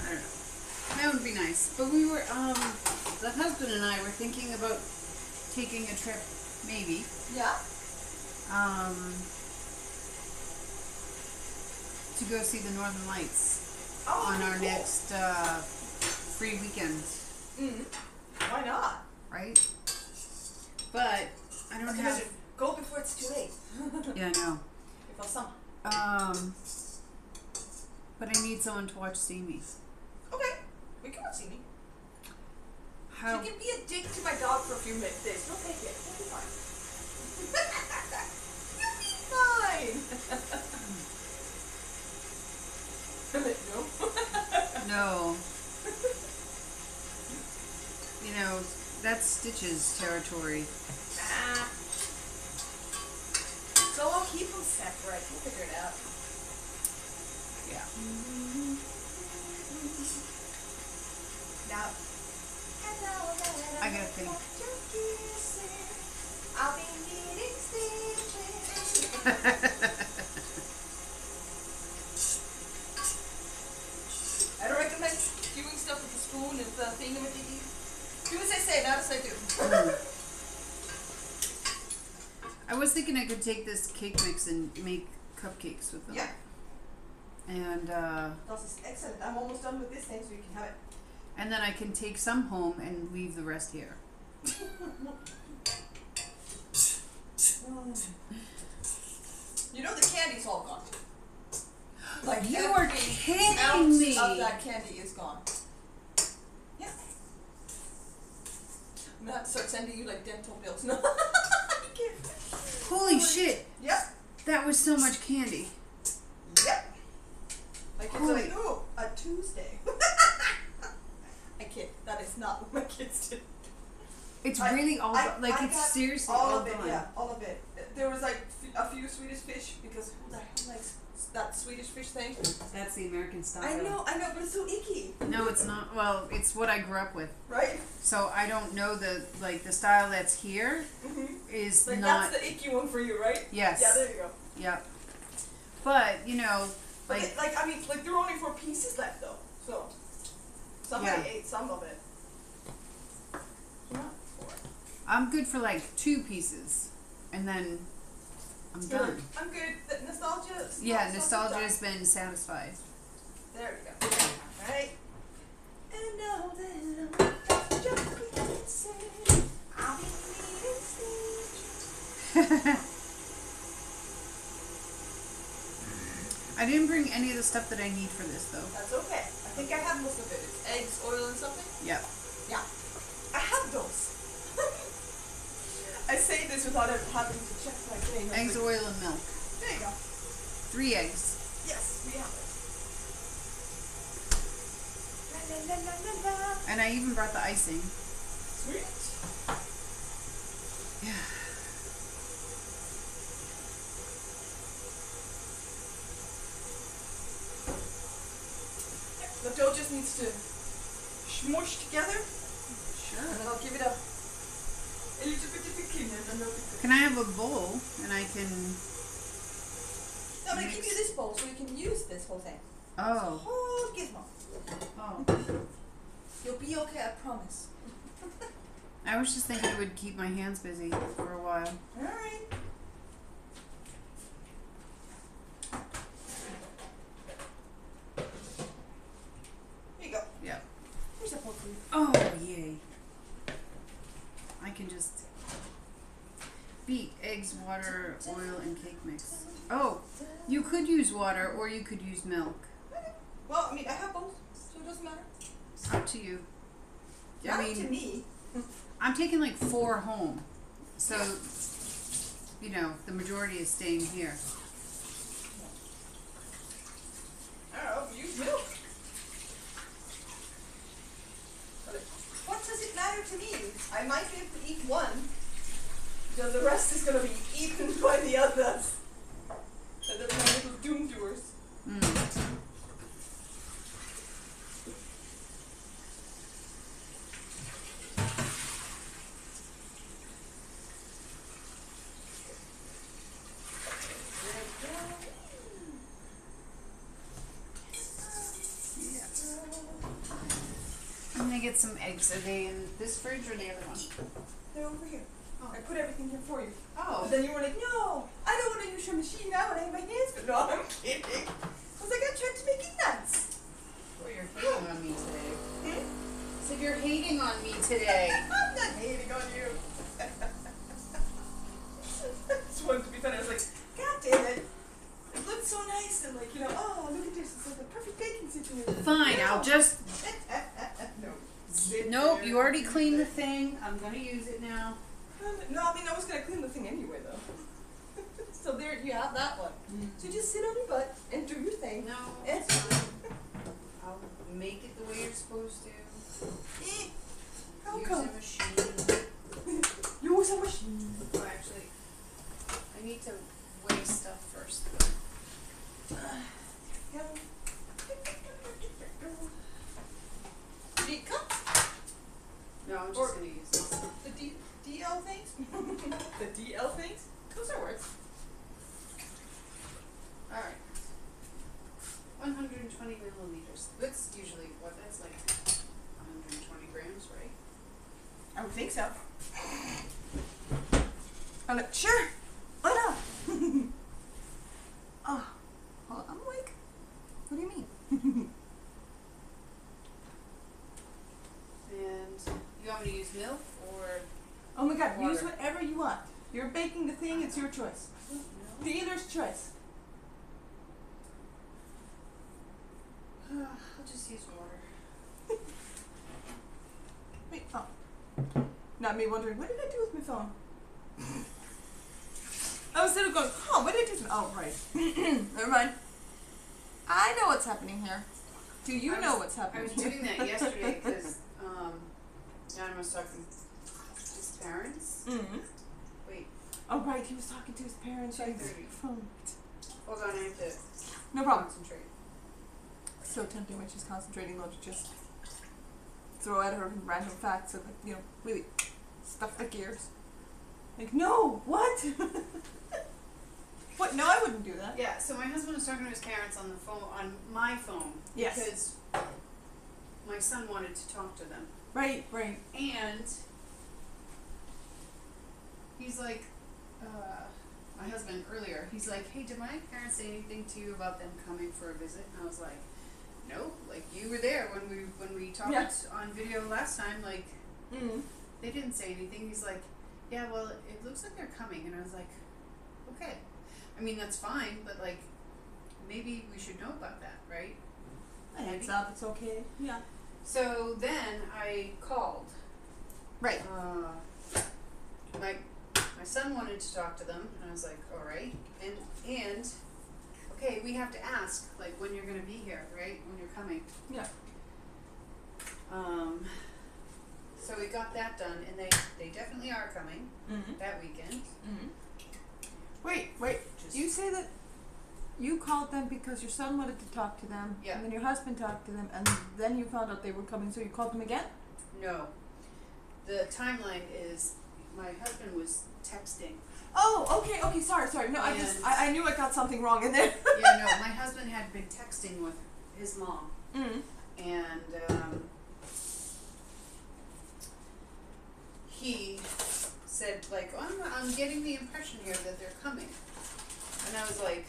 I don't know. That would be nice. But we were, the husband and I were thinking about taking a trip, maybe. Yeah? To go see the Northern Lights on our cool. next free weekend. Why not? Right? But I don't have. Go before it's too late. Yeah, I know. Before summer. But I need someone to watch See Me. Okay, we can watch See Me. How? She can be a dick to my dog for a few days. Don't take it. You'll be fine. You'll be fine. No. No. You know, that's Stitch's territory. So I'll keep them separate. We'll figure it out. Yeah. Now, I gotta think. I'll be needing stitches. I don't recommend doing stuff with the spoon and the thingamajiggy. Do as I say, not as I do. I was thinking I could take this cake mix and make cupcakes with them. Yeah. And This is excellent. I'm almost done with this thing, so you can have it. and then I can take some home and leave the rest here. You know the candy's all gone. Like You are every kidding ounce me. of that candy is gone. Yeah. I'm gonna have to start sending you like dental bills. No. You can't. Holy shit! Yep. That was so much candy. Yep. My kids are Holy- like, oh, a Tuesday. I kid. That is not what my kids did. It's really all I like got it's seriously all all of it. gone. Yeah, all of it. There was like a few Swedish fish because who the hell likes that Swedish fish thing? That's the American style. I know, but it's so icky. No, it's not. Well, it's what I grew up with. Right? So I don't know the style that's here is Like not. that's the icky one for you, right? Yes. Yeah, there you go. Yep. But you know, But like there were only 4 pieces left though, so somebody Yeah. ate some of it. Not 4. I'm good for like 2 pieces, and then I'm done. I'm good. The nostalgia. Yeah, nostalgia has been satisfied. There we go. Alright. And now that I'm just dancing, I'll be needing stitches. I didn't bring any of the stuff that I need for this though. That's okay. I think I have most of it. It's eggs, oil, and something. Yep. Yeah. I have those. I say this without ever having to check my thing. Eggs, oil, and milk. There you go. 3 eggs. Yes, we have it. La, la, la, la, la, la. And I even brought the icing. Sweet. Yeah. The dough just needs to smush together, Sure. and then I'll give it a little bit of a clean and then it'll be good. Can I have a bowl and I can? No, I'm gonna give you this bowl so you can use this whole thing. Oh. Whole gizmo. Oh. You'll be okay, I promise. I was just thinking it would keep my hands busy for a while. Alright. Here you go. Yep. Here's a bowl for you. Oh yay! I can just beat eggs, water, oil, and cake mix. Oh, you could use water or you could use milk. Well, I mean, I have both, so it doesn't matter. Up to you. Not I mean, to me. I'm taking like 4 home, so you know the majority is staying here. drink milk. But what does it matter to me? I might be able to eat one, because the rest is gonna be eaten by the others. And they're my little doom doers. I'm gonna get some eggs. Are they in this fridge or the other one? They're over here. Oh. I put everything here for you. Oh. But then you were like, no, I don't want to use your machine now when I have my hands. But no, I'm kidding. I was like, I'm trying to make it nuts. Oh, you're hating on me today. Hmm? So you're hating on me today. I'm not hating on you. I just wanted to be funny. I was like, God damn it. It looks so nice. And like, oh, look at this. It's like the perfect baking situation. Fine, No. I'll just. No. Sit Nope, there. you already cleaned the thing. I'm gonna use it now. No, I mean, I was going to clean the thing anyway, though. So there you have that one. So just sit on your butt and do your thing. No, And it's fine. I'll make it the way you're supposed to. how Use come? a machine. Use a machine. Oh, actually, I need to weigh stuff first. Yeah. D cups? No, I'm just Or- gonna use this. The DL things? The DL things? Those are words. Alright. 120 milliliters. That's usually what? That's like 120 grams, right? I would think so. I'm like, sure. Why not? Oh, well, I'm like, what do you mean? And you want me to use milk or Oh my god, use Water. whatever you want. You're baking the thing, it's your choice. milk? Dealer's choice. I'll just use water. Wait, oh. Not me wondering, what did I do with my phone? I was sort of going, what did I do with my oh, right. Never mind. I know what's happening here. Do you I know was- what's I happening was here? doing that yesterday because Adam was talking to his parents. Mm-hmm. Wait, Oh, right, he was talking to his parents. Right. 2:30. Phone. hold on, I have to No problem. concentrate. So tempting when she's concentrating though to just throw at her random facts and like, really stuff the gears. Like, no, what? What? No, I wouldn't do that. Yeah, so my husband was talking to his parents on the phone, on my phone. Yes. Because my son wanted to talk to them. Right, right. And he's like, my husband earlier, he's like, hey, did my parents say anything to you about them coming for a visit? And I was like, no, like you were there when we talked Yeah. on video last time, like Mm. they didn't say anything. He's like, yeah, well, it looks like they're coming. And I was like, okay. I mean, that's fine, but like, maybe we should know about that, right? A heads up, it's okay. Yeah. So then I called. Right. My son wanted to talk to them, and I was like, all right. And okay, we have to ask, like, when you're gonna be here, right? When you're coming. Yeah. So we got that done, and they definitely are coming Mm-hmm. that weekend. Mm-hmm. Wait. Just- You say that you called them because your son wanted to talk to them, Yeah. and then your husband talked to them, and then you found out they were coming, so you called them again? No. The timeline is my husband was texting. Oh, okay, sorry. No, And- I knew I got something wrong in there. Yeah, no, my husband had been texting with his mom, Mm. and he said, like, oh, I'm getting the impression here that they're coming. And I was like,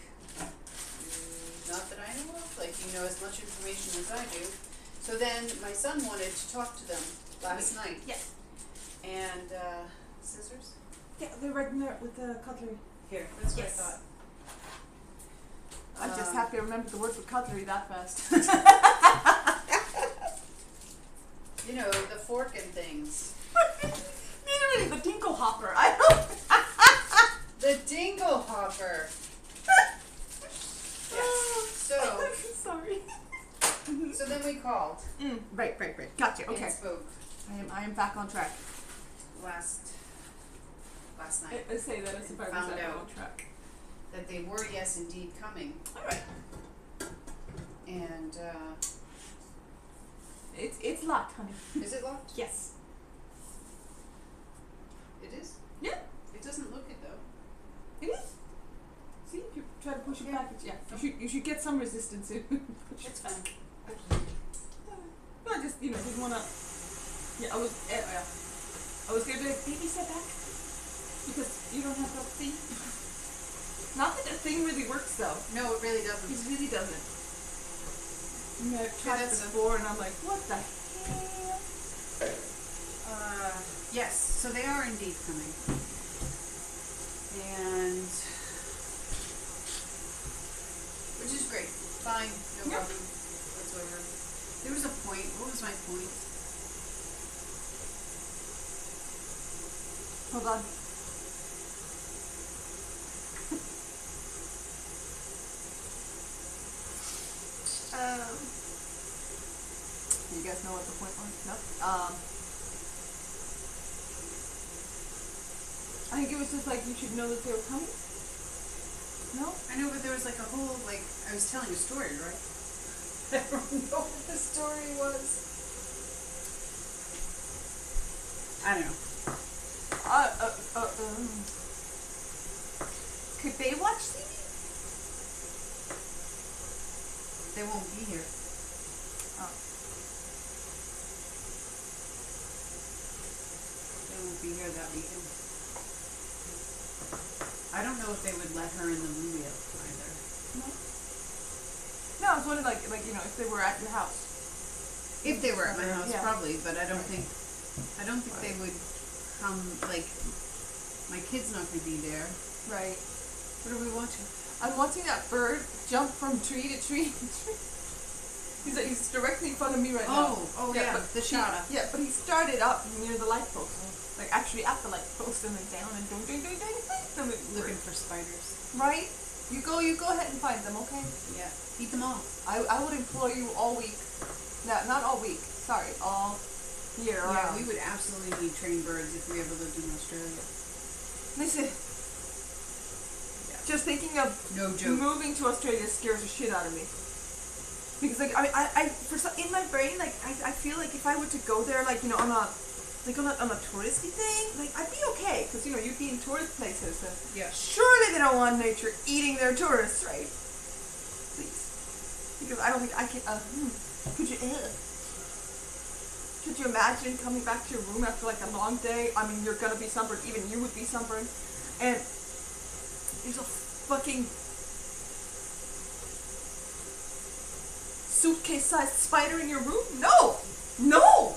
not that I know of, like, you know as much information as I do. So then my son wanted to talk to them last night. Yes. And, scissors? Yeah, they're right in there with the cutlery. Here, that's what Yes. I thought. I'm just happy I remembered the word for cutlery that fast. You know, the fork and things. Literally, the tinkle hopper. I don't. The dingle hopper. Yeah. So, Sorry. So then we called. Right. Gotcha. Okay. And spoke I am back on track. last night. I say that as if I was Found back out. on track. That they were, yes, indeed, coming. All right. And, It's locked, honey. is it locked? Yes. It is? Yeah. It doesn't look it, though. It is. See, if you try to push it Okay. back, it's, yeah. You should get some resistance in. It's fine. No, I just didn't wanna. Yeah, I was gonna be like, baby, step back, because you don't have that thing. Not that the thing really works though. No, it really doesn't. It really doesn't. I mean, I've tried it that's before, and I'm like, what the hell? Yes, so they are indeed coming. And, which is great. Fine, no Yep. problem whatsoever. There was a point. What was my point? Hold on. You guys know what the point was? No. I think it was just like you should know that they were coming. No. I know, but there was like a whole, like, I was telling a story, right? I don't know what the story was. I don't know. Could they watch TV? They won't be here. Oh. They won't be here that weekend. I don't know if they would let her in the movie either. No, I was wondering, like if they were at your house. If they were at my house, Yeah. probably, but I don't think they would come. Like, my kid's not gonna be there. Right. What are we watching? I'm watching that bird jump from tree to tree to tree. He's directly in front of me right now. Oh yeah, but the shada. Yeah, but he started up near the light post. Like actually at the light post and then down and ding. Looking for spiders. Right? You go ahead and find them, okay? Yeah, eat them all. I would employ you all week. No, not all week. Sorry, all year Yeah, round. we would absolutely need trained birds if we ever lived in Australia. Listen. Just thinking of No joke. moving to Australia scares the shit out of me. Because like in my brain, like I feel like if I were to go there, like on a touristy thing, like I'd be okay, because you'd be in tourist places, and Yeah. surely they don't want nature eating their tourists, right? Please, because I don't think I can. Could you imagine coming back to your room after like a long day? I mean, you're gonna be sunburned. Even you would be sunburned, and there's a fucking suitcase-sized spider in your room? No! Nope.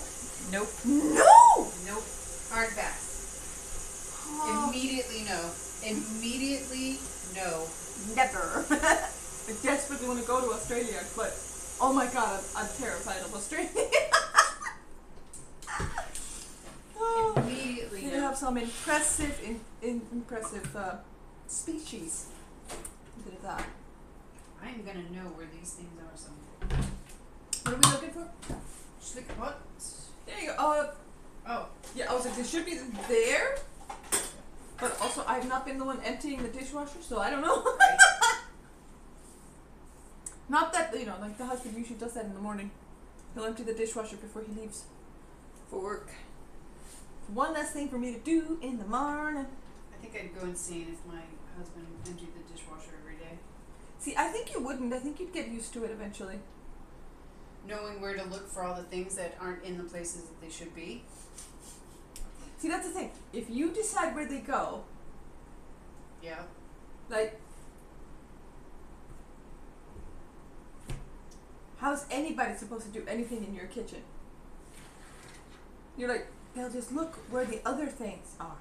No! Nope. Hard pass. Oh, Immediately no. Immediately no. never. I desperately want to go to Australia, but oh my god, I'm terrified of Australia. Oh, Immediately they no. have some impressive species. Look at that. I am gonna know where these things are somewhere. What are we looking for? Schlick what? There you go. Oh. Yeah, I was like, they should be there. But also, I've not been the one emptying the dishwasher, so I don't know. Right. Not that, like the husband usually does that in the morning. He'll empty the dishwasher before he leaves for work. One less thing for me to do in the morning. I think I'd go insane if my husband emptied the dishwasher every day. See, I think you wouldn't. I think you'd get used to it eventually. Knowing where to look for all the things that aren't in the places that they should be. See, that's the thing. If you decide where they go, Yeah. like, how's anybody supposed to do anything in your kitchen? You're like, they'll just look where the other things are.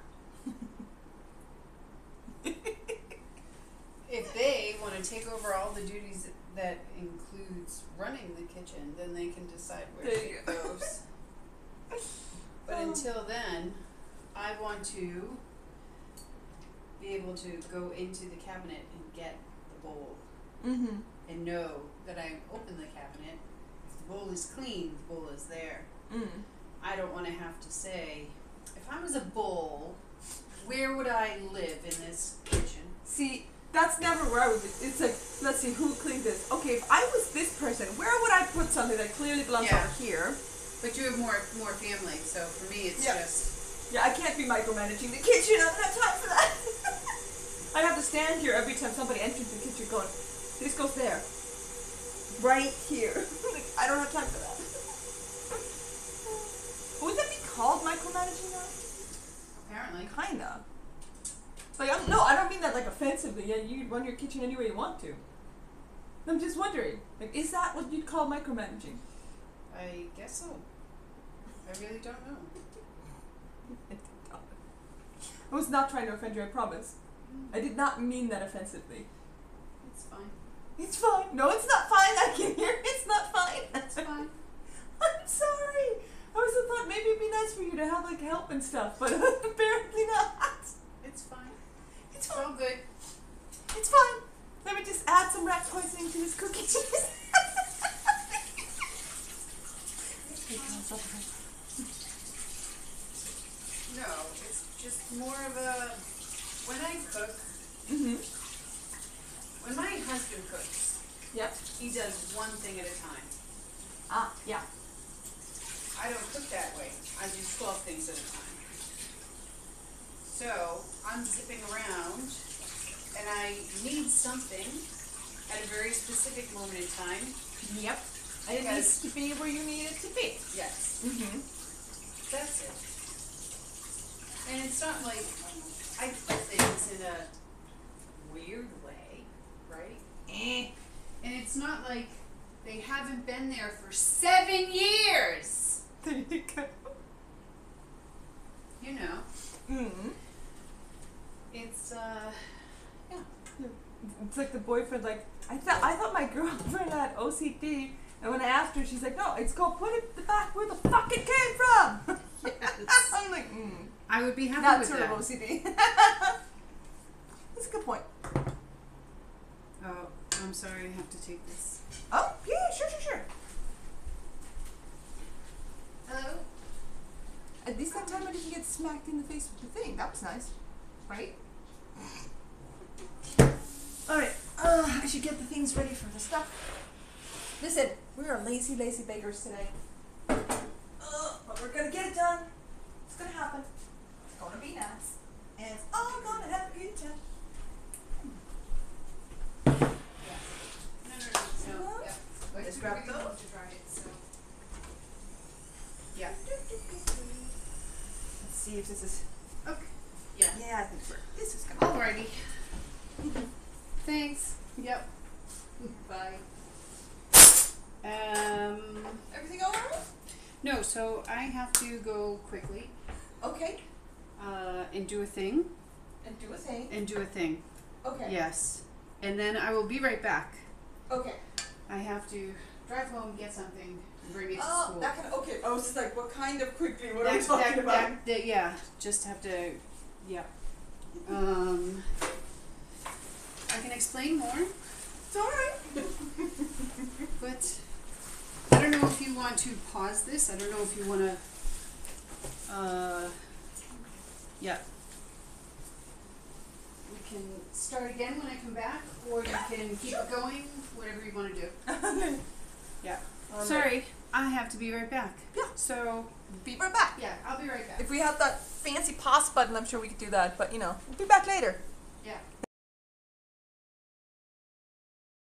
If they want to take over all the duties that includes running the kitchen, then they can decide where There you it go. goes. But until then, I want to be able to go into the cabinet and get the bowl Mm-hmm. and know that I open the cabinet. If the the bowl is clean, the bowl is there. Mm. I don't want to have to say, if I was a bowl, where would I live in this kitchen? See, that's never where I would be. It's like, let's see, who cleaned this? Okay, if I was this person, where would I put something that clearly belongs Yeah. over here? But you have more family, so for me it's Yeah. just... Yeah, I can't be micromanaging the kitchen. I don't have time for that. I have to stand here every time somebody enters the kitchen going, this goes there. Right here. Like, I don't have time for that. Would that be called micromanaging now? Apparently. Kinda. Like, no, I don't mean that like offensively. Yeah, you run your kitchen any way you want to. I'm just wondering, like, is that what you'd call micromanaging? I guess so. I really don't know. I was not trying to offend you, I promise. I did not mean that offensively. It's fine. It's fine. No, it's not fine. I can hear it's not fine. It's fine. I'm sorry. I also thought maybe it'd be nice for you to have like help and stuff, but apparently not. It's fine. It's It's fine. all good. It's fine. Let me just add some rat poisoning to this cookie cheese. No, it's just more of a... When I cook, Mhm. when my husband cooks, Yep. he does one thing at a time. Ah, yeah. I don't cook that way. I do 12 things at a time. So, I'm zipping around, and I need something at a very specific moment in time. Yep. And it needs to be where you need it to be. Yes, Mhm. that's it. And it's not like I put things in a weird way, right? And it's not like they haven't been there for 7 years. There you go. You know, Mhm. it's yeah. It's like the boyfriend. Like I thought my girlfriend had OCD, and when I asked her, she's like, "No, it's called put it back where the fuck it came from." Yes. I'm like, I would be happy not with sort that. of OCD. That's a good point. Oh, I'm sorry, I have to take this. Oh yeah, sure. Hello? At least that time I didn't get smacked in the face with the thing. That was nice, right? All right. I should get the things ready for the stuff. Listen, we are lazy beggars today. But we're gonna get it done. It's gonna happen. It's gonna be nice, and it's all gonna have a good time. No. Yeah. Wait, Just we grab really those. want to try it, so. Yeah. Let's see if this is. Okay. Yeah. Yeah, I think this is gonna. Alrighty. Thanks. Yep. Bye. Everything all right? No, so I have to go quickly, Okay. and do a thing, And do a thing. Okay. Okay. Yes. And then I will be right back. Okay. I have to drive home, get something, and bring it to Oh, school. that kind of, okay. I was just like, what kind of quickly? What are we talking about? Yeah, just have to, yeah. I can explain more, It's alright. but I don't know if you want to pause this. I don't know if you want to, yeah. We can start again when I come back, or you can keep it going, whatever you want to do. Yeah. Alright. Sorry, I have to be right back. Yeah. So, Be right back. yeah, I'll be right back. If we have that fancy pause button, I'm sure we could do that. But, we'll be back later. Yeah.